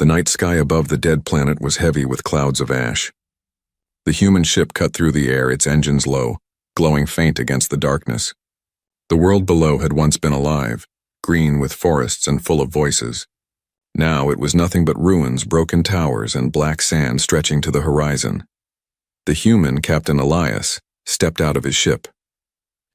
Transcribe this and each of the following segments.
The night sky above the dead planet was heavy with clouds of ash. The human ship cut through the air, its engines low, glowing faint against the darkness. The world below had once been alive, green with forests and full of voices. Now it was nothing but ruins, broken towers, and black sand stretching to the horizon. The human, Captain Elias, stepped out of his ship.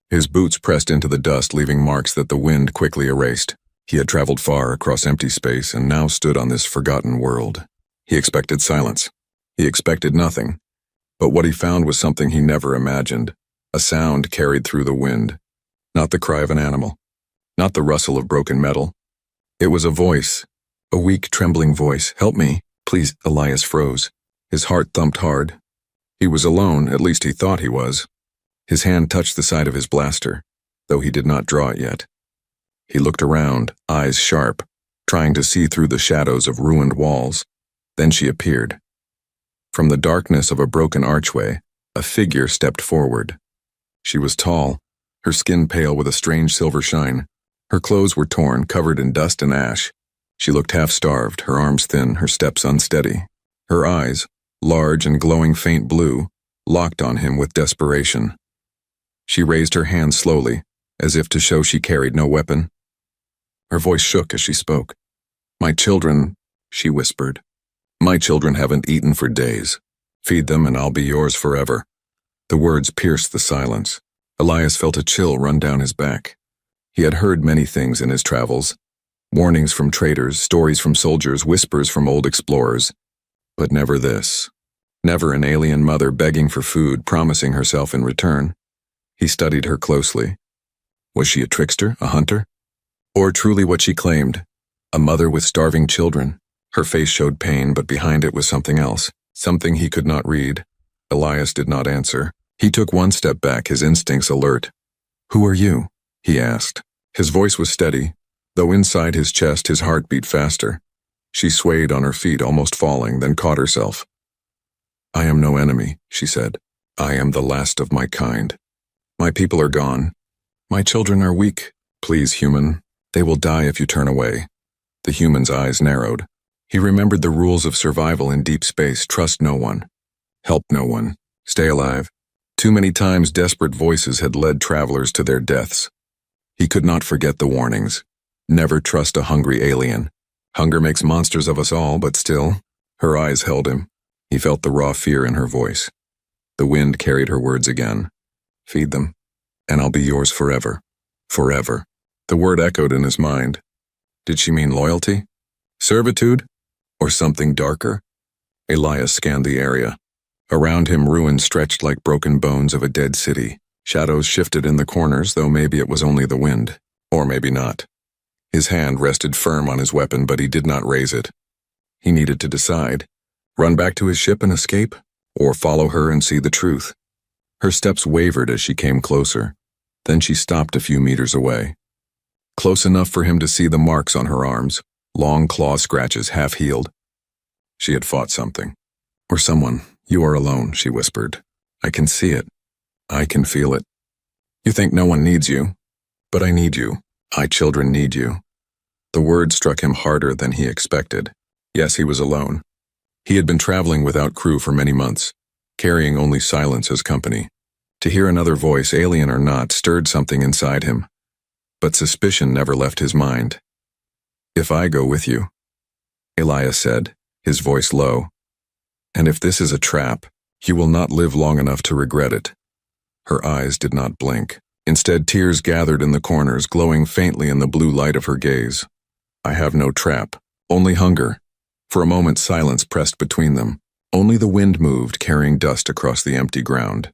His boots pressed into the dust, leaving marks that the wind quickly erased. He had traveled far across empty space and now stood on this forgotten world. He expected silence. He expected nothing. But what he found was something he never imagined. A sound carried through the wind. Not the cry of an animal. Not the rustle of broken metal. It was a voice. A weak, trembling voice. "Help me, please." Elias froze. His heart thumped hard. He was alone, at least he thought he was. His hand touched the side of his blaster, though he did not draw it yet. He looked around, eyes sharp, trying to see through the shadows of ruined walls. Then she appeared. From the darkness of a broken archway, a figure stepped forward. She was tall, her skin pale with a strange silver shine. Her clothes were torn, covered in dust and ash. She looked half-starved, her arms thin, her steps unsteady. Her eyes, large and glowing faint blue, locked on him with desperation. She raised her hand slowly, as if to show she carried no weapon. Her voice shook as she spoke. "My children," she whispered. "My children haven't eaten for days. Feed them and I'll be yours forever." The words pierced the silence. Elias felt a chill run down his back. He had heard many things in his travels. Warnings from traders, stories from soldiers, whispers from old explorers. But never this. Never an alien mother begging for food, promising herself in return. He studied her closely. Was she a trickster, a hunter? Or truly what she claimed, a mother with starving children? Her face showed pain, but behind it was something else, something he could not read. Elias did not answer. He took one step back, his instincts alert. "Who are you?" he asked. His voice was steady, though inside his chest his heart beat faster. She swayed on her feet, almost falling, then caught herself. "I am no enemy," she said. "I am the last of my kind. My people are gone. My children are weak. Please, human. They will die if you turn away." The human's eyes narrowed. He remembered the rules of survival in deep space. Trust no one. Help no one. Stay alive. Too many times desperate voices had led travelers to their deaths. He could not forget the warnings. Never trust a hungry alien. Hunger makes monsters of us all, but still. Her eyes held him. He felt the raw fear in her voice. The wind carried her words again. "Feed them, and I'll be yours forever. Forever." The word echoed in his mind. Did she mean loyalty? Servitude? Or something darker? Elias scanned the area. Around him, ruins stretched like broken bones of a dead city. Shadows shifted in the corners, though maybe it was only the wind. Or maybe not. His hand rested firm on his weapon, but he did not raise it. He needed to decide. Run back to his ship and escape? Or follow her and see the truth? Her steps wavered as she came closer. Then she stopped a few meters away. Close enough for him to see the marks on her arms, long claw scratches half-healed. She had fought something. Or someone. "You are alone," she whispered. "I can see it. I can feel it. You think no one needs you, but I need you. My children need you." The word struck him harder than he expected. Yes, he was alone. He had been traveling without crew for many months, carrying only silence as company. To hear another voice, alien or not, stirred something inside him. But suspicion never left his mind. "If I go with you," Elias said, his voice low. "And if this is a trap, you will not live long enough to regret it." Her eyes did not blink. Instead, tears gathered in the corners, glowing faintly in the blue light of her gaze. "I have no trap, only hunger." For a moment, silence pressed between them. Only the wind moved, carrying dust across the empty ground.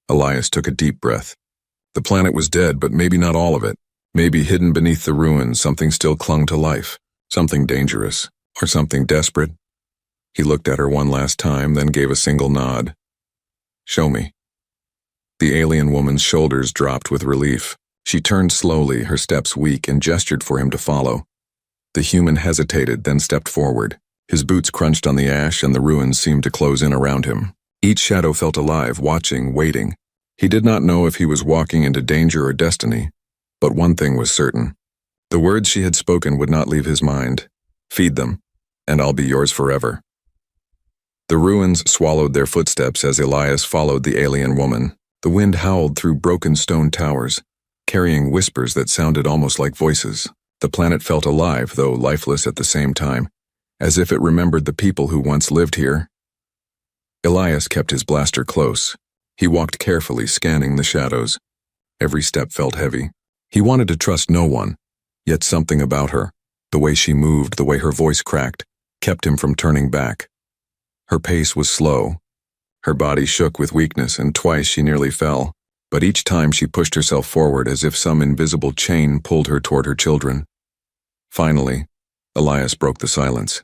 Elias took a deep breath. The planet was dead, but maybe not all of it. Maybe hidden beneath the ruins, something still clung to life. Something dangerous, or something desperate. He looked at her one last time, then gave a single nod. "Show me." The alien woman's shoulders dropped with relief. She turned slowly, her steps weak, and gestured for him to follow. The human hesitated, then stepped forward. His boots crunched on the ash, and the ruins seemed to close in around him. Each shadow felt alive, watching, waiting. He did not know if he was walking into danger or destiny, but one thing was certain. The words she had spoken would not leave his mind. "Feed them, and I'll be yours forever." The ruins swallowed their footsteps as Elias followed the alien woman. The wind howled through broken stone towers, carrying whispers that sounded almost like voices. The planet felt alive, though lifeless at the same time, as if it remembered the people who once lived here. Elias kept his blaster close. He walked carefully, scanning the shadows. Every step felt heavy. He wanted to trust no one, yet something about her, the way she moved, the way her voice cracked, kept him from turning back. Her pace was slow. Her body shook with weakness, and twice she nearly fell, but each time she pushed herself forward as if some invisible chain pulled her toward her children. Finally, Elias broke the silence.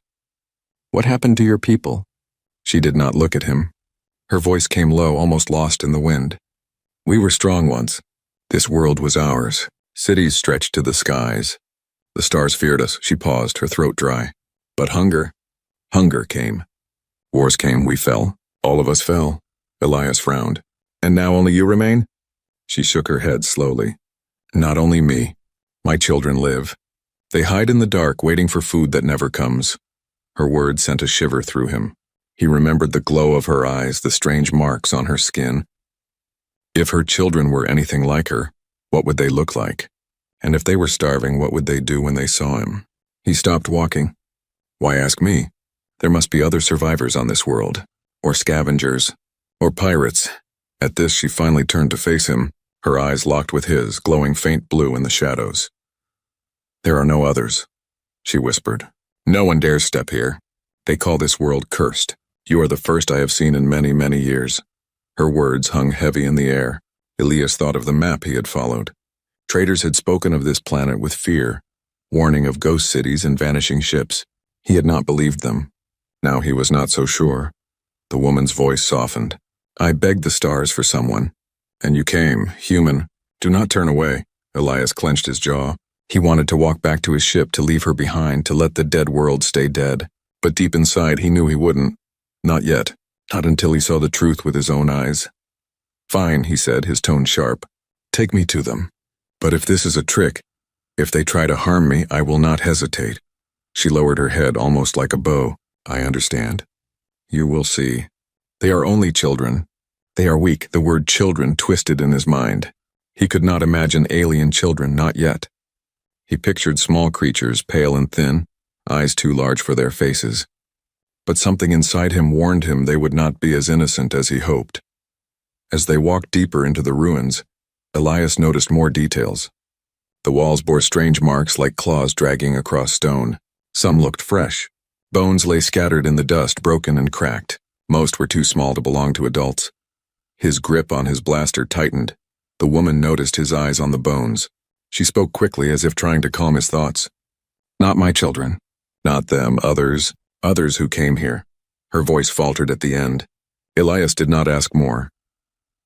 "What happened to your people?" She did not look at him. Her voice came low, almost lost in the wind. "We were strong once. This world was ours. Cities stretched to the skies. The stars feared us." She paused, her throat dry. "But hunger came. Wars came, we fell. All of us fell." Elias frowned. "And now only you remain?" She shook her head slowly. "Not only me. My children live. They hide in the dark, waiting for food that never comes." Her words sent a shiver through him. He remembered the glow of her eyes, the strange marks on her skin. If her children were anything like her, what would they look like? And if they were starving, what would they do when they saw him? He stopped walking. "Why ask me? There must be other survivors on this world, or scavengers, or pirates." At this, she finally turned to face him, her eyes locked with his, glowing faint blue in the shadows. "There are no others," she whispered. "No one dares step here. They call this world cursed. You are the first I have seen in many, many years." Her words hung heavy in the air. Elias thought of the map he had followed. Traders had spoken of this planet with fear, warning of ghost cities and vanishing ships. He had not believed them. Now he was not so sure. The woman's voice softened. "I begged the stars for someone, and you came, human. Do not turn away." Elias clenched his jaw. He wanted to walk back to his ship, to leave her behind, to let the dead world stay dead. But deep inside, he knew he wouldn't. Not yet. Not until he saw the truth with his own eyes. "Fine," he said, his tone sharp. "Take me to them. But if this is a trick, if they try to harm me, I will not hesitate." She lowered her head almost like a bow. "I understand. You will see. They are only children. They are weak." The word children twisted in his mind. He could not imagine alien children, not yet. He pictured small creatures, pale and thin, eyes too large for their faces. But something inside him warned him they would not be as innocent as he hoped. As they walked deeper into the ruins, Elias noticed more details. The walls bore strange marks like claws dragging across stone. Some looked fresh. Bones lay scattered in the dust, broken and cracked. Most were too small to belong to adults. His grip on his blaster tightened. The woman noticed his eyes on the bones. She spoke quickly, as if trying to calm his thoughts. "Not my children. Not them. Others who came here." Her voice faltered at the end. Elias did not ask more.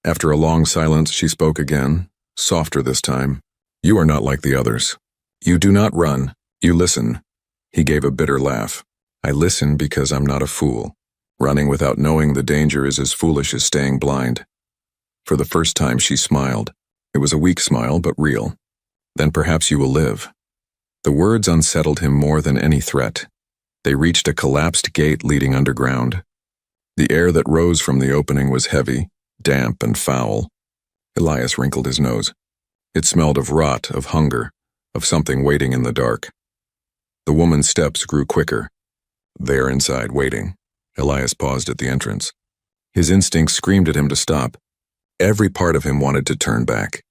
After a long silence, she spoke again, softer this time. "You are not like the others. You do not run. You listen." He gave a bitter laugh. "I listen because I'm not a fool. Running without knowing the danger is as foolish as staying blind." For the first time, she smiled. It was a weak smile, but real. "Then perhaps you will live." The words unsettled him more than any threat. They reached a collapsed gate leading underground. The air that rose from the opening was heavy, damp and foul. Elias wrinkled his nose. It smelled of rot, of hunger, of something waiting in the dark. The woman's steps grew quicker. "They are inside, waiting." Elias paused at the entrance. His instincts screamed at him to stop. Every part of him wanted to turn back.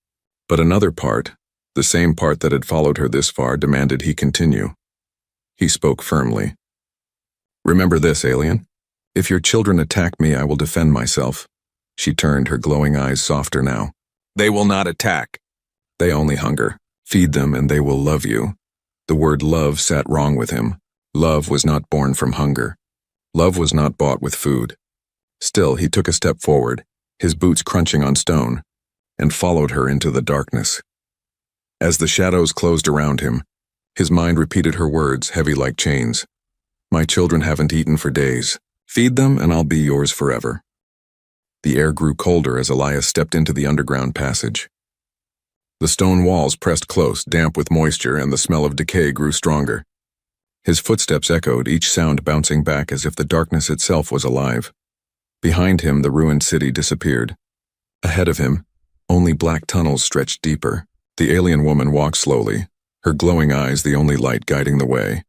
But another part, the same part that had followed her this far, demanded he continue. He spoke firmly. "Remember this, alien. If your children attack me, I will defend myself." She turned, her glowing eyes softer now. "They will not attack. They only hunger. Feed them and they will love you." The word love sat wrong with him. Love was not born from hunger. Love was not bought with food. Still, he took a step forward, his boots crunching on stone, and followed her into the darkness. As the shadows closed around him, his mind repeated her words, heavy like chains. "My children haven't eaten for days. Feed them and I'll be yours forever." The air grew colder as Elias stepped into the underground passage. The stone walls pressed close, damp with moisture, and the smell of decay grew stronger. His footsteps echoed, each sound bouncing back as if the darkness itself was alive. Behind him, the ruined city disappeared. Ahead of him, only black tunnels stretched deeper. The alien woman walked slowly, her glowing eyes the only light guiding the way.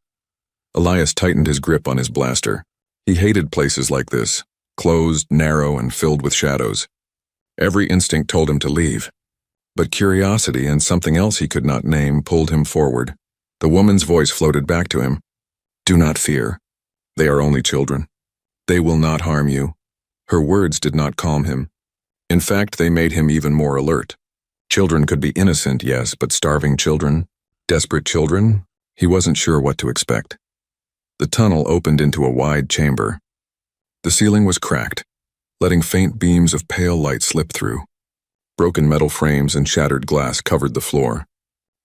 Elias tightened his grip on his blaster. He hated places like this, closed, narrow, and filled with shadows. Every instinct told him to leave. But curiosity and something else he could not name pulled him forward. The woman's voice floated back to him. "Do not fear. They are only children. They will not harm you." Her words did not calm him. In fact, they made him even more alert. Children could be innocent, yes, but starving children? Desperate children? He wasn't sure what to expect. The tunnel opened into a wide chamber. The ceiling was cracked, letting faint beams of pale light slip through. Broken metal frames and shattered glass covered the floor.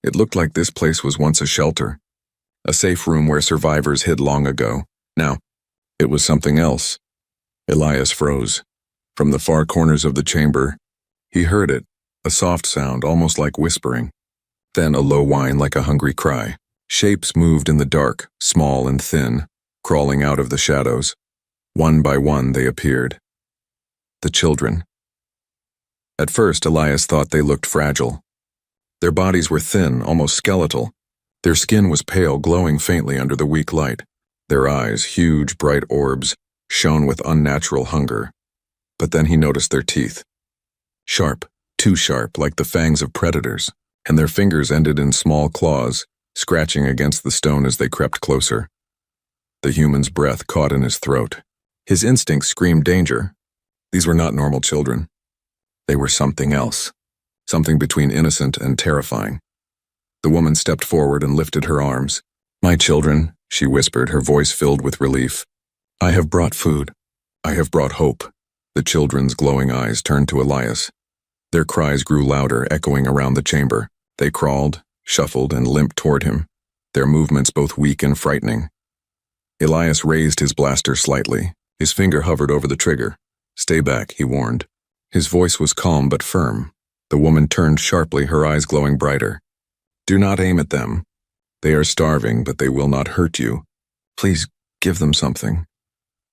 It looked like this place was once a shelter, a safe room where survivors hid long ago. Now, it was something else. Elias froze. From the far corners of the chamber, he heard it, a soft sound almost like whispering. Then a low whine like a hungry cry. Shapes moved in the dark, small and thin, crawling out of the shadows. One by one they appeared. The children. At first, Elias thought they looked fragile. Their bodies were thin, almost skeletal. Their skin was pale, glowing faintly under the weak light. Their eyes, huge, bright orbs, shone with unnatural hunger. But then he noticed their teeth. Sharp, too sharp, like the fangs of predators, and their fingers ended in small claws, scratching against the stone as they crept closer. The human's breath caught in his throat. His instincts screamed danger. These were not normal children. They were something else, something between innocent and terrifying. The woman stepped forward and lifted her arms. "My children," she whispered, her voice filled with relief. "I have brought food. I have brought hope." The children's glowing eyes turned to Elias. Their cries grew louder, echoing around the chamber. They crawled, shuffled, and limped toward him, their movements both weak and frightening. Elias raised his blaster slightly. His finger hovered over the trigger. "Stay back," he warned. His voice was calm but firm. The woman turned sharply, her eyes glowing brighter. "Do not aim at them. They are starving, but they will not hurt you. Please give them something."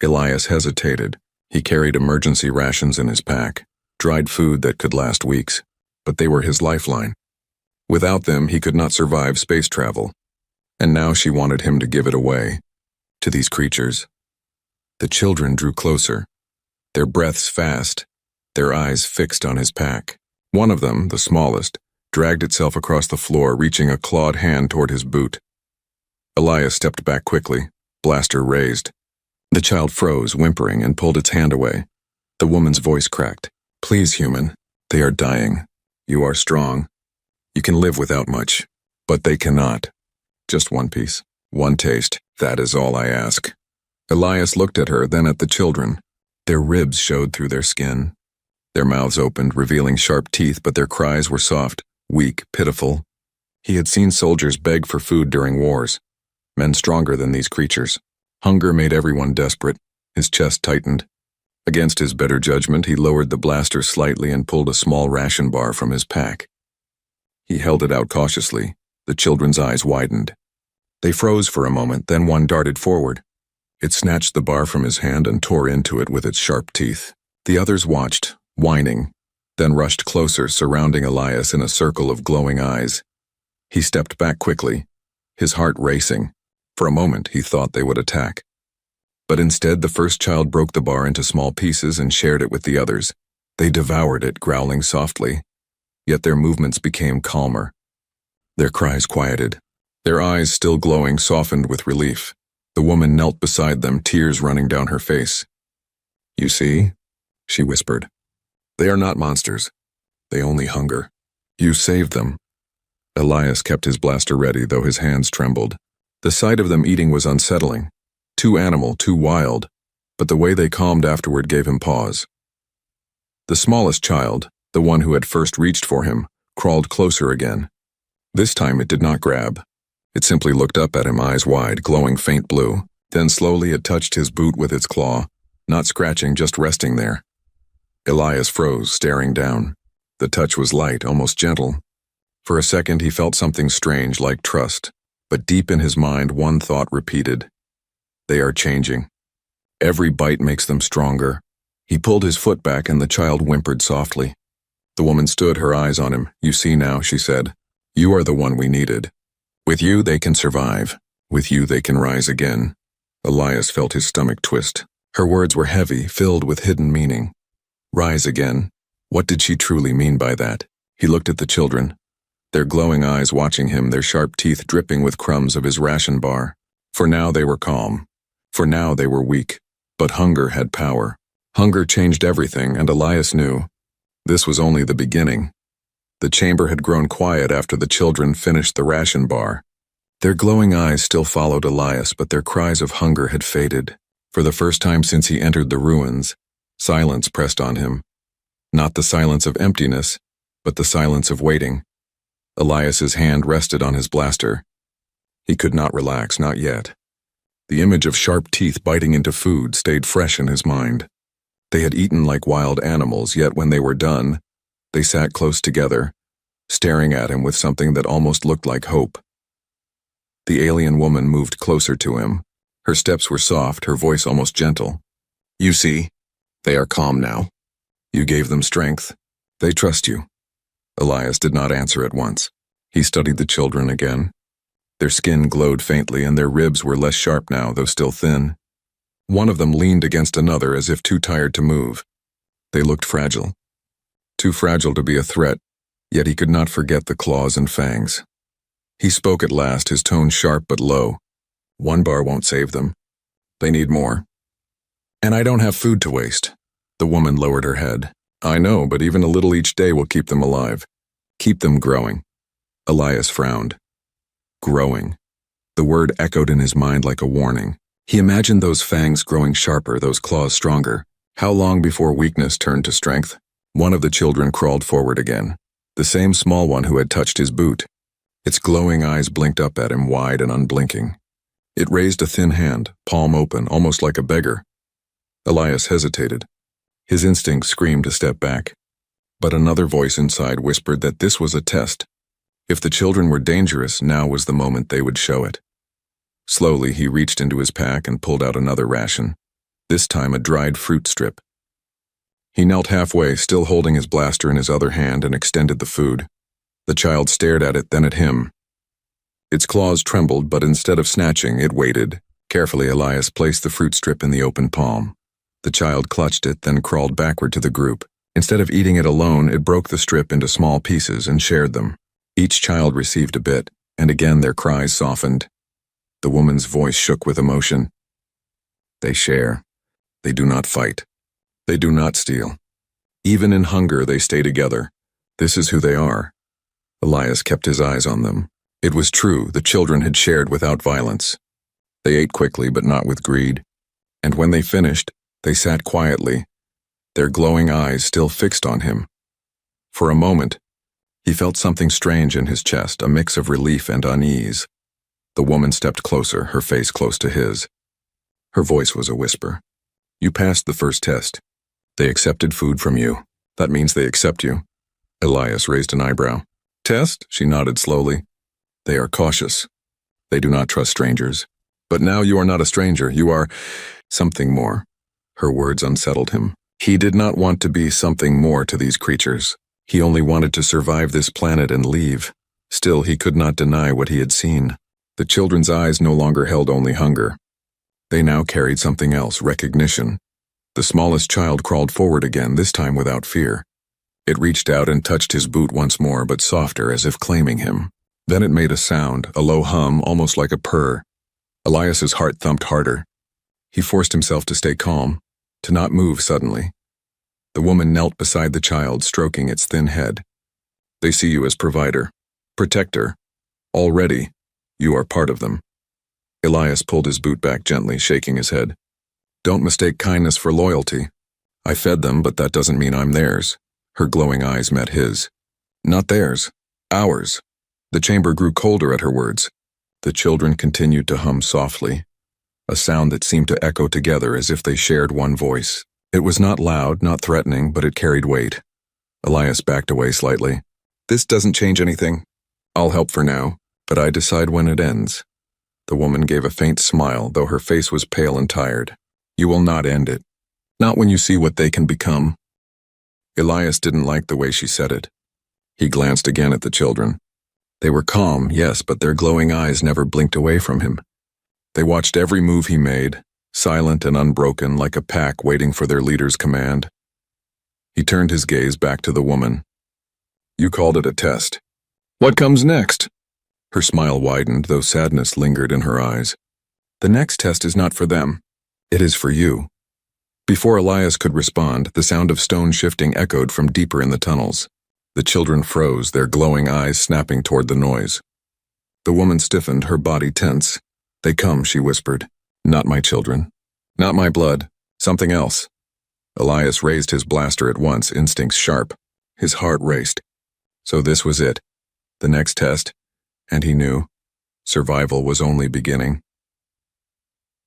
Elias hesitated. He carried emergency rations in his pack, dried food that could last weeks, but they were his lifeline. Without them, he could not survive space travel. And now she wanted him to give it away, to these creatures. The children drew closer, their breaths fast, their eyes fixed on his pack. One of them, the smallest, dragged itself across the floor, reaching a clawed hand toward his boot. Elias stepped back quickly, blaster raised. The child froze, whimpering, and pulled its hand away. The woman's voice cracked. "Please, human. They are dying. You are strong. You can live without much, but they cannot. Just one piece, one taste. That is all I ask." Elias looked at her, then at the children. Their ribs showed through their skin. Their mouths opened, revealing sharp teeth, but their cries were soft, weak, pitiful. He had seen soldiers beg for food during wars, men stronger than these creatures. Hunger made everyone desperate. His chest tightened. Against his better judgment, he lowered the blaster slightly and pulled a small ration bar from his pack. He held it out cautiously. The children's eyes widened. They froze for a moment, then one darted forward. It snatched the bar from his hand and tore into it with its sharp teeth. The others watched, whining, then rushed closer, surrounding Elias in a circle of glowing eyes. He stepped back quickly, his heart racing. For a moment, he thought they would attack. But instead, the first child broke the bar into small pieces and shared it with the others. They devoured it, growling softly. Yet their movements became calmer. Their cries quieted. Their eyes, still glowing, softened with relief. The woman knelt beside them, tears running down her face. "You see?" she whispered. "They are not monsters. They only hunger. You saved them." Elias kept his blaster ready, though his hands trembled. The sight of them eating was unsettling. Too animal, too wild, but the way they calmed afterward gave him pause. The smallest child, the one who had first reached for him, crawled closer again. This time it did not grab. It simply looked up at him, eyes wide, glowing faint blue. Then slowly it touched his boot with its claw, not scratching, just resting there. Elias froze, staring down. The touch was light, almost gentle. For a second he felt something strange, like trust, But deep in his mind, one thought repeated. They are changing. Every bite makes them stronger. He pulled his foot back and the child whimpered softly. The woman stood, her eyes on him. You see now, she said. You are the one we needed. With you, they can survive. With you, they can rise again. Elias felt his stomach twist. Her words were heavy, filled with hidden meaning. Rise again. What did she truly mean by that? He looked at the children, their glowing eyes watching him, their sharp teeth dripping with crumbs of his ration bar. For now they were calm. For now they were weak. But hunger had power. Hunger changed everything, and Elias knew. This was only the beginning. The chamber had grown quiet after the children finished the ration bar. Their glowing eyes still followed Elias, but their cries of hunger had faded. For the first time since he entered the ruins, silence pressed on him. Not the silence of emptiness, but the silence of waiting. Elias's hand rested on his blaster. He could not relax, not yet. The image of sharp teeth biting into food stayed fresh in his mind. They had eaten like wild animals, yet when they were done, they sat close together, staring at him with something that almost looked like hope. The alien woman moved closer to him. Her steps were soft, her voice almost gentle. You see, they are calm now. You gave them strength. They trust you. Elias did not answer at once. He studied the children again. Their skin glowed faintly and their ribs were less sharp now, though still thin. One of them leaned against another as if too tired to move. They looked fragile. Too fragile to be a threat, yet he could not forget the claws and fangs. He spoke at last, his tone sharp but low. One bar won't save them. They need more. And I don't have food to waste. The woman lowered her head. I know, but even a little each day will keep them alive. Keep them growing. Elias frowned. Growing. The word echoed in his mind like a warning. He imagined those fangs growing sharper, those claws stronger. How long before weakness turned to strength? One of the children crawled forward again. The same small one who had touched his boot. Its glowing eyes blinked up at him, wide and unblinking. It raised a thin hand, palm open, almost like a beggar. Elias hesitated. His instinct screamed to step back. But another voice inside whispered that this was a test. If the children were dangerous, now was the moment they would show it. Slowly, he reached into his pack and pulled out another ration, this time a dried fruit strip. He knelt halfway, still holding his blaster in his other hand, and extended the food. The child stared at it, then at him. Its claws trembled, but instead of snatching, it waited. Carefully, Elias placed the fruit strip in the open palm. The child clutched it, then crawled backward to the group. Instead of eating it alone, it broke the strip into small pieces and shared them. Each child received a bit, and again their cries softened. The woman's voice shook with emotion. They share. They do not fight. They do not steal. Even in hunger, they stay together. This is who they are. Elias kept his eyes on them. It was true, the children had shared without violence. They ate quickly, but not with greed. And when they finished, they sat quietly, their glowing eyes still fixed on him. For a moment, he felt something strange in his chest, a mix of relief and unease. The woman stepped closer, her face close to his. Her voice was a whisper. You passed the first test. They accepted food from you. That means they accept you. Elias raised an eyebrow. Test? She nodded slowly. They are cautious. They do not trust strangers. But now you are not a stranger. You are something more. Her words unsettled him. He did not want to be something more to these creatures. He only wanted to survive this planet and leave. Still, he could not deny what he had seen. The children's eyes no longer held only hunger. They now carried something else, recognition. The smallest child crawled forward again, this time without fear. It reached out and touched his boot once more, but softer, as if claiming him. Then it made a sound, a low hum, almost like a purr. Elias's heart thumped harder. He forced himself to stay calm, to not move suddenly. The woman knelt beside the child, stroking its thin head. They see you as provider, protector. Already, you are part of them. Elias pulled his boot back gently, shaking his head. Don't mistake kindness for loyalty. I fed them, but that doesn't mean I'm theirs. Her glowing eyes met his. Not theirs. Ours. The chamber grew colder at her words. The children continued to hum softly, a sound that seemed to echo together as if they shared one voice. It was not loud, not threatening, but it carried weight. Elias backed away slightly. This doesn't change anything. I'll help for now. But I decide when it ends. The woman gave a faint smile, though her face was pale and tired. You will not end it. Not when you see what they can become. Elias didn't like the way she said it. He glanced again at the children. They were calm, yes, but their glowing eyes never blinked away from him. They watched every move he made, silent and unbroken, like a pack waiting for their leader's command. He turned his gaze back to the woman. You called it a test. What comes next? Her smile widened, though sadness lingered in her eyes. The next test is not for them. It is for you. Before Elias could respond, the sound of stone shifting echoed from deeper in the tunnels. The children froze, their glowing eyes snapping toward the noise. The woman stiffened, her body tense. They come, she whispered. Not my children. Not my blood. Something else. Elias raised his blaster at once, instincts sharp. His heart raced. So this was it. The next test. And he knew. Survival was only beginning.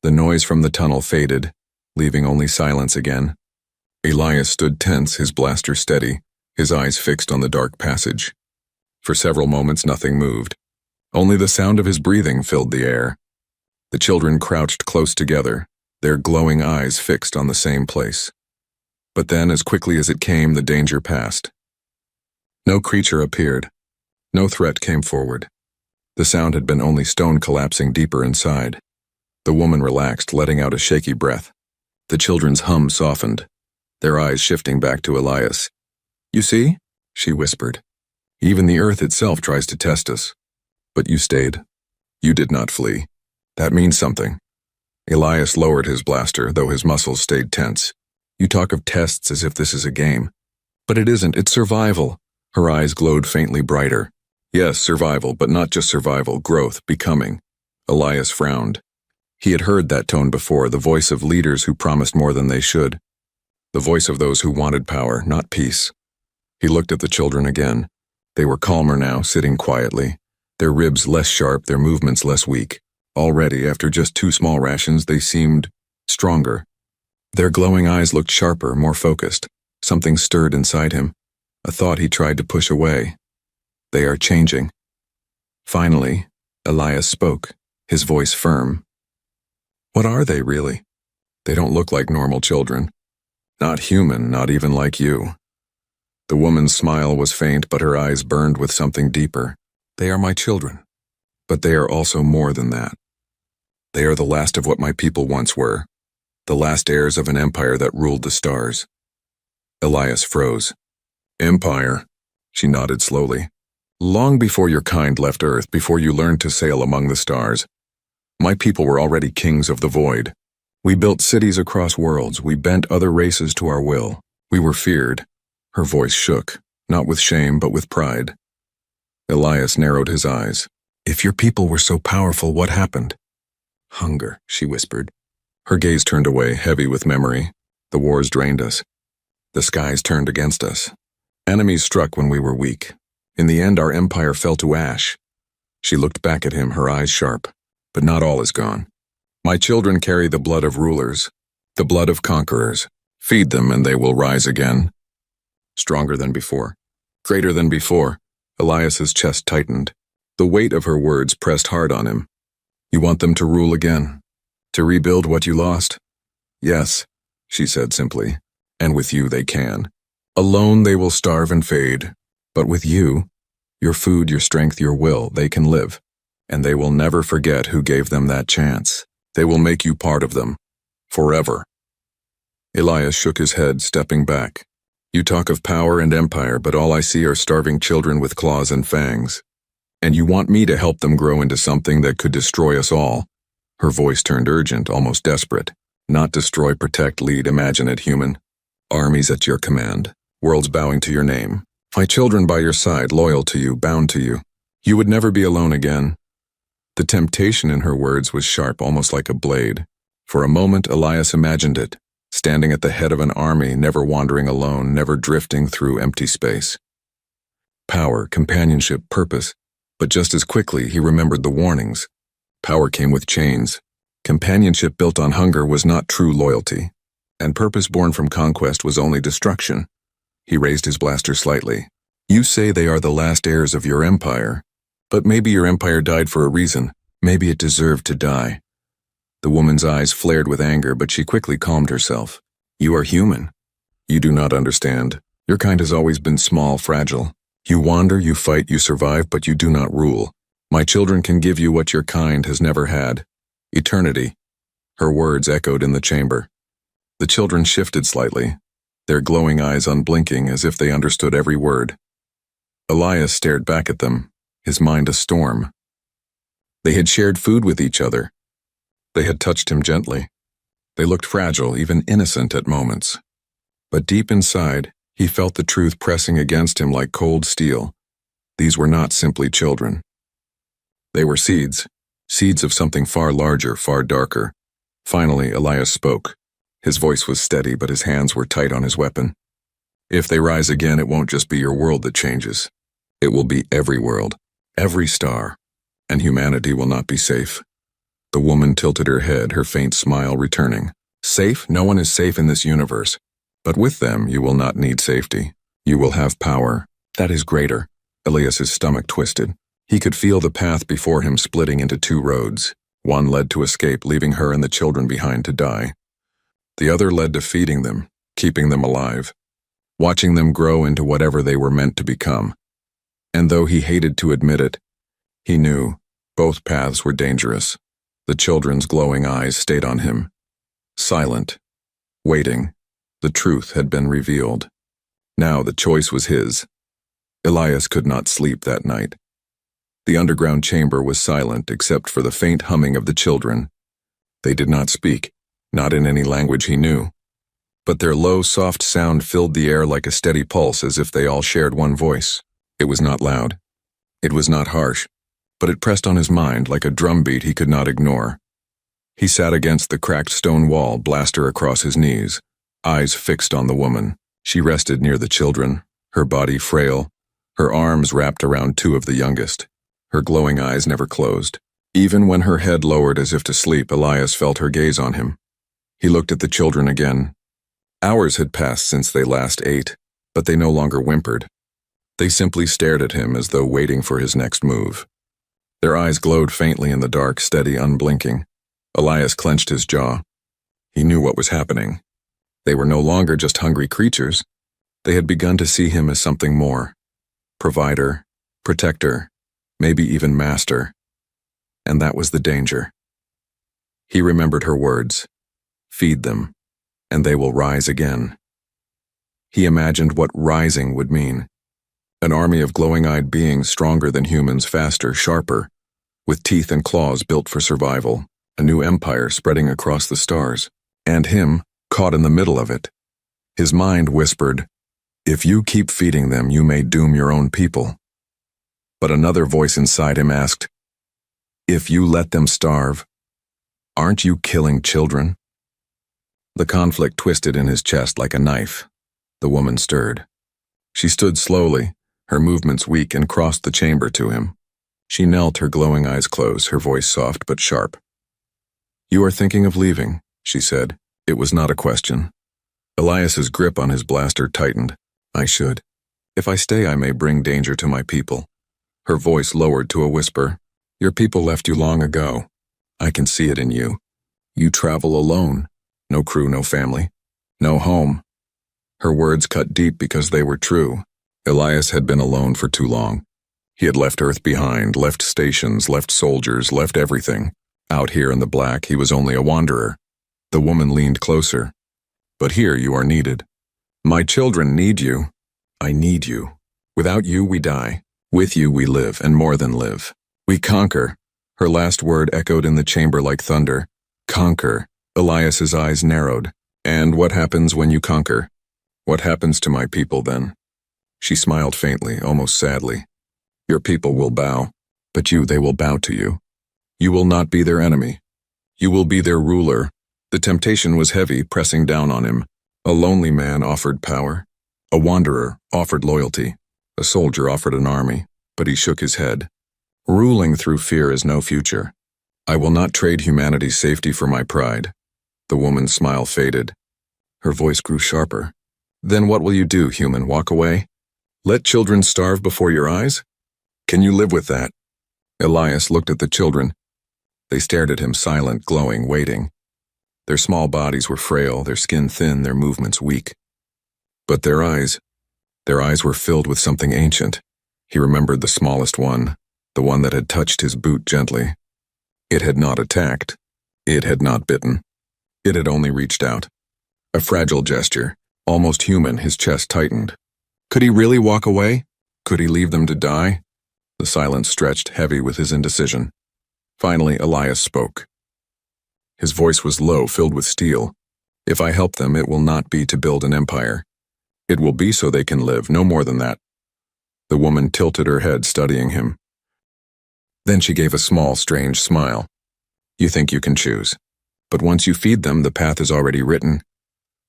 The noise from the tunnel faded, leaving only silence again. Elias stood tense, his blaster steady, his eyes fixed on the dark passage. For several moments nothing moved. Only the sound of his breathing filled the air. The children crouched close together, their glowing eyes fixed on the same place. But then, as quickly as it came, the danger passed. No creature appeared. No threat came forward. The sound had been only stone collapsing deeper inside. The woman relaxed, letting out a shaky breath. The children's hum softened, their eyes shifting back to Elias. You see? She whispered. Even the earth itself tries to test us. But you stayed. You did not flee. That means something. Elias lowered his blaster, though his muscles stayed tense. You talk of tests as if this is a game. But it isn't, it's survival. Her eyes glowed faintly brighter. Yes, survival, but not just survival, growth, becoming. Elias frowned. He had heard that tone before, the voice of leaders who promised more than they should. The voice of those who wanted power, not peace. He looked at the children again. They were calmer now, sitting quietly, their ribs less sharp, their movements less weak. Already, after just 2 small rations, they seemed stronger. Their glowing eyes looked sharper, more focused. Something stirred inside him, a thought he tried to push away. They are changing. Finally, Elias spoke, his voice firm. What are they, really? They don't look like normal children. Not human, not even like you. The woman's smile was faint, but her eyes burned with something deeper. They are my children. But they are also more than that. They are the last of what my people once were, the last heirs of an empire that ruled the stars. Elias froze. Empire, she nodded slowly. Long before your kind left Earth, before you learned to sail among the stars, my people were already kings of the void. We built cities across worlds, we bent other races to our will. We were feared. Her voice shook, not with shame but with pride. Elias narrowed his eyes. If your people were so powerful, what happened? Hunger, she whispered. Her gaze turned away, heavy with memory. The wars drained us. The skies turned against us. Enemies struck when we were weak. In the end, our empire fell to ash. She looked back at him, her eyes sharp. But not all is gone. My children carry the blood of rulers, the blood of conquerors. Feed them and they will rise again. Stronger than before. Greater than before. Elias's chest tightened. The weight of her words pressed hard on him. You want them to rule again? To rebuild what you lost? Yes, she said simply. And with you they can. Alone they will starve and fade. But with you, your food, your strength, your will, they can live. And they will never forget who gave them that chance. They will make you part of them. Forever. Elias shook his head, stepping back. You talk of power and empire, but all I see are starving children with claws and fangs. And you want me to help them grow into something that could destroy us all. Her voice turned urgent, almost desperate. Not destroy, protect, lead, imagine it, human. Armies at your command. Worlds bowing to your name. My children by your side, loyal to you, bound to you. You would never be alone again. The temptation in her words was sharp, almost like a blade. For a moment, Elias imagined it, standing at the head of an army, never wandering alone, never drifting through empty space. Power, companionship, purpose. But just as quickly, he remembered the warnings. Power came with chains. Companionship built on hunger was not true loyalty. And purpose born from conquest was only destruction. He raised his blaster slightly. You say they are the last heirs of your empire. But maybe your empire died for a reason. Maybe it deserved to die. The woman's eyes flared with anger, but she quickly calmed herself. You are human. You do not understand. Your kind has always been small, fragile. You wander, you fight, you survive, but you do not rule. My children can give you what your kind has never had. Eternity. Her words echoed in the chamber. The children shifted slightly, their glowing eyes unblinking as if they understood every word. Elias stared back at them, his mind a storm. They had shared food with each other. They had touched him gently. They looked fragile, even innocent at moments. But deep inside, he felt the truth pressing against him like cold steel. These were not simply children. They were seeds, seeds of something far larger, far darker. Finally, Elias spoke. His voice was steady, but his hands were tight on his weapon. If they rise again, it won't just be your world that changes. It will be every world, every star, and humanity will not be safe. The woman tilted her head, her faint smile returning. Safe? No one is safe in this universe. But with them, you will not need safety. You will have power. That is greater. Elias's stomach twisted. He could feel the path before him splitting into two roads. One led to escape, leaving her and the children behind to die. The other led to feeding them, keeping them alive, watching them grow into whatever they were meant to become. And though he hated to admit it, he knew both paths were dangerous. The children's glowing eyes stayed on him, silent, waiting. The truth had been revealed. Now the choice was his. Elias could not sleep that night. The underground chamber was silent except for the faint humming of the children. They did not speak, not in any language he knew. But their low, soft sound filled the air like a steady pulse, as if they all shared one voice. It was not loud. It was not harsh, but it pressed on his mind like a drumbeat he could not ignore. He sat against the cracked stone wall, blaster across his knees, eyes fixed on the woman. She rested near the children, her body frail, her arms wrapped around two of the youngest. Her glowing eyes never closed. Even when her head lowered as if to sleep, Elias felt her gaze on him. He looked at the children again. Hours had passed since they last ate, but they no longer whimpered. They simply stared at him as though waiting for his next move. Their eyes glowed faintly in the dark, steady, unblinking. Elias clenched his jaw. He knew what was happening. They were no longer just hungry creatures. They had begun to see him as something more. Provider, protector, maybe even master. And that was the danger. He remembered her words. Feed them, and they will rise again. He imagined what rising would mean. An army of glowing-eyed beings stronger than humans, faster, sharper, with teeth and claws built for survival, a new empire spreading across the stars, and him caught in the middle of it. His mind whispered, if you keep feeding them, you may doom your own people. But another voice inside him asked, if you let them starve, aren't you killing children? The conflict twisted in his chest like a knife. The woman stirred. She stood slowly, her movements weak, and crossed the chamber to him. She knelt, her glowing eyes closed, her voice soft but sharp. You are thinking of leaving, she said. It was not a question. Elias's grip on his blaster tightened. I should. If I stay, I may bring danger to my people. Her voice lowered to a whisper. Your people left you long ago. I can see it in you. You travel alone. No crew, no family. No home. Her words cut deep because they were true. Elias had been alone for too long. He had left Earth behind, left stations, left soldiers, left everything. Out here in the black, he was only a wanderer. The woman leaned closer. But here you are needed. My children need you. I need you. Without you, we die. With you, we live, and more than live. We conquer. Her last word echoed in the chamber like thunder. Conquer. Elias's eyes narrowed. And what happens when you conquer? What happens to my people then? She smiled faintly, almost sadly. Your people will bow, but they will bow to you. You will not be their enemy. You will be their ruler. The temptation was heavy, pressing down on him. A lonely man offered power. A wanderer offered loyalty. A soldier offered an army, but he shook his head. Ruling through fear is no future. I will not trade humanity's safety for my pride. The woman's smile faded. Her voice grew sharper. Then what will you do, human? Walk away? Let children starve before your eyes? Can you live with that? Elias looked at the children. They stared at him, silent, glowing, waiting. Their small bodies were frail, their skin thin, their movements weak. But their eyes were filled with something ancient. He remembered the smallest one, the one that had touched his boot gently. It had not attacked. It had not bitten. It had only reached out. A fragile gesture, almost human. His chest tightened. Could he really walk away? Could he leave them to die? The silence stretched, heavy with his indecision. Finally, Elias spoke. His voice was low, filled with steel. If I help them, it will not be to build an empire. It will be so they can live, no more than that. The woman tilted her head, studying him. Then she gave a small, strange smile. You think you can choose. But once you feed them, the path is already written.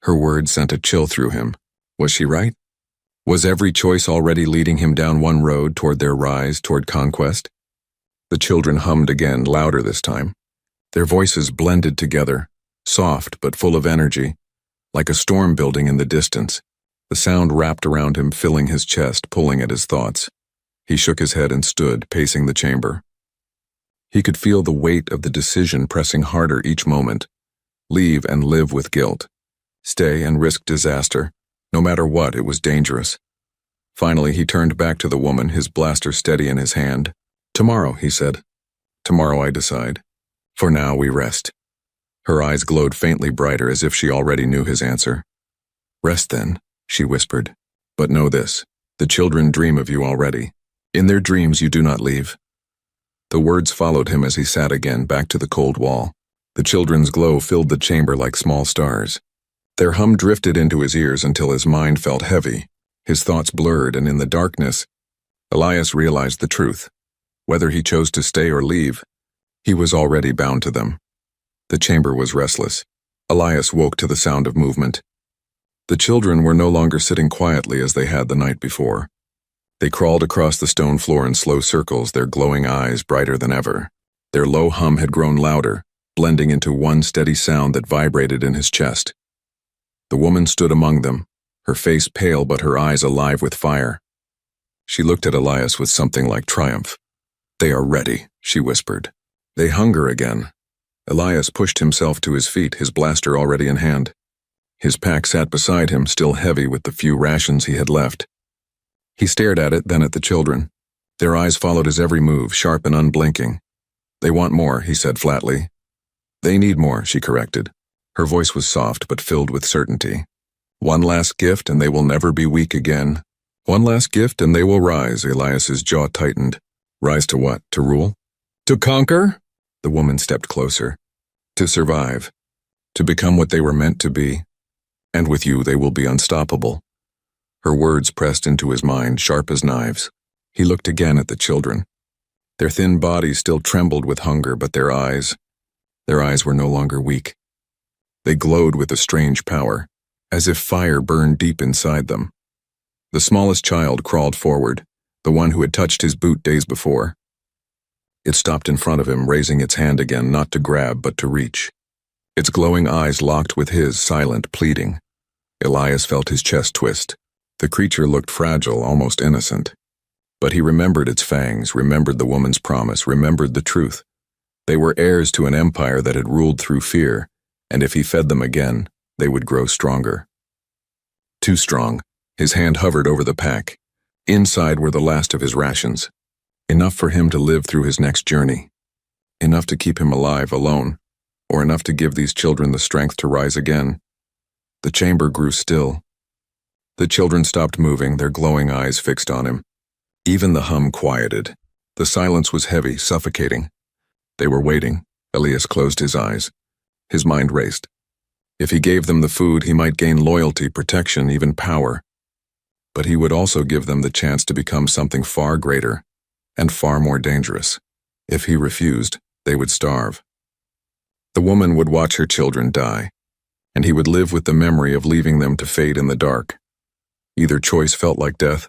Her words sent a chill through him. Was she right? Was every choice already leading him down one road toward their rise, toward conquest? The children hummed again, louder this time. Their voices blended together, soft but full of energy, like a storm building in the distance. The sound wrapped around him, filling his chest, pulling at his thoughts. He shook his head and stood, pacing the chamber. He could feel the weight of the decision pressing harder each moment. Leave and live with guilt. Stay and risk disaster. No matter what, it was dangerous. Finally, he turned back to the woman, his blaster steady in his hand. Tomorrow, he said. Tomorrow I decide. For now, we rest. Her eyes glowed faintly brighter, as if she already knew his answer. Rest then, she whispered. But know this, the children dream of you already. In their dreams you do not leave. The words followed him as he sat again, back to the cold wall. The children's glow filled the chamber like small stars. Their hum drifted into his ears until his mind felt heavy. His thoughts blurred, and in the darkness, Elias realized the truth. Whether he chose to stay or leave, he was already bound to them. The chamber was restless. Elias woke to the sound of movement. The children were no longer sitting quietly as they had the night before. They crawled across the stone floor in slow circles, their glowing eyes brighter than ever. Their low hum had grown louder, blending into one steady sound that vibrated in his chest. The woman stood among them, her face pale but her eyes alive with fire. She looked at Elias with something like triumph. They are ready, she whispered. They hunger again. Elias pushed himself to his feet, his blaster already in hand. His pack sat beside him, still heavy with the few rations he had left. He stared at it, then at the children. Their eyes followed his every move, sharp and unblinking. They want more, he said flatly. They need more, she corrected. Her voice was soft but filled with certainty. One last gift and they will never be weak again. One last gift and they will rise, Elias's jaw tightened. Rise to what? To rule? To conquer? The woman stepped closer. To survive. To become what they were meant to be. And with you they will be unstoppable. Her words pressed into his mind, sharp as knives. He looked again at the children. Their thin bodies still trembled with hunger, but their eyes were no longer weak. They glowed with a strange power, as if fire burned deep inside them. The smallest child crawled forward, the one who had touched his boot days before. It stopped in front of him, raising its hand again, not to grab, but to reach. Its glowing eyes locked with his, silent, pleading. Elias felt his chest twist. The creature looked fragile, almost innocent. But he remembered its fangs, remembered the woman's promise, remembered the truth. They were heirs to an empire that had ruled through fear, and if he fed them again, they would grow stronger. Too strong. His hand hovered over the pack. Inside were the last of his rations. Enough for him to live through his next journey. Enough to keep him alive, alone, or enough to give these children the strength to rise again. The chamber grew still. The children stopped moving, their glowing eyes fixed on him. Even the hum quieted. The silence was heavy, suffocating. They were waiting. Elias closed his eyes. His mind raced. If he gave them the food, he might gain loyalty, protection, even power. But he would also give them the chance to become something far greater and far more dangerous. If he refused, they would starve. The woman would watch her children die, and he would live with the memory of leaving them to fade in the dark. Either choice felt like death.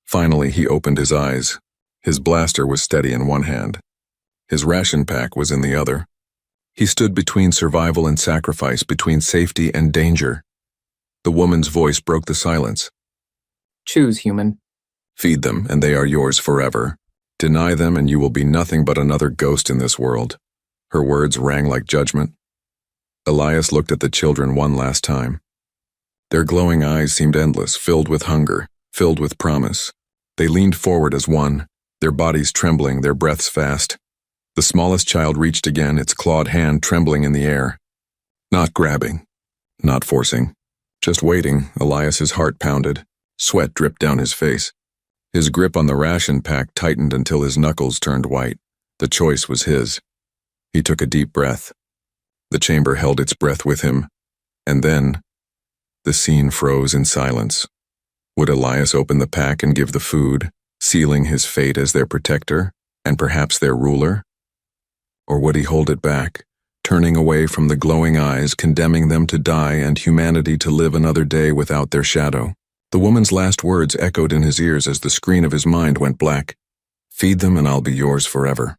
Finally, he opened his eyes. His blaster was steady in one hand. His ration pack was in the other. He stood between survival and sacrifice, between safety and danger. The woman's voice broke the silence. Choose, human. Feed them, and they are yours forever. Deny them and you will be nothing but another ghost in this world. Her words rang like judgment. Elias looked at the children one last time. Their glowing eyes seemed endless, filled with hunger, filled with promise. They leaned forward as one, their bodies trembling, their breaths fast. The smallest child reached again, its clawed hand trembling in the air. Not grabbing, not forcing, just waiting. Elias's heart pounded. Sweat dripped down his face. His grip on the ration pack tightened until his knuckles turned white. The choice was his. He took a deep breath. The chamber held its breath with him. And then, the scene froze in silence. Would Elias open the pack and give the food, sealing his fate as their protector, and perhaps their ruler? Or would he hold it back, turning away from the glowing eyes, condemning them to die and humanity to live another day without their shadow? The woman's last words echoed in his ears as the screen of his mind went black. Feed them and I'll be yours forever.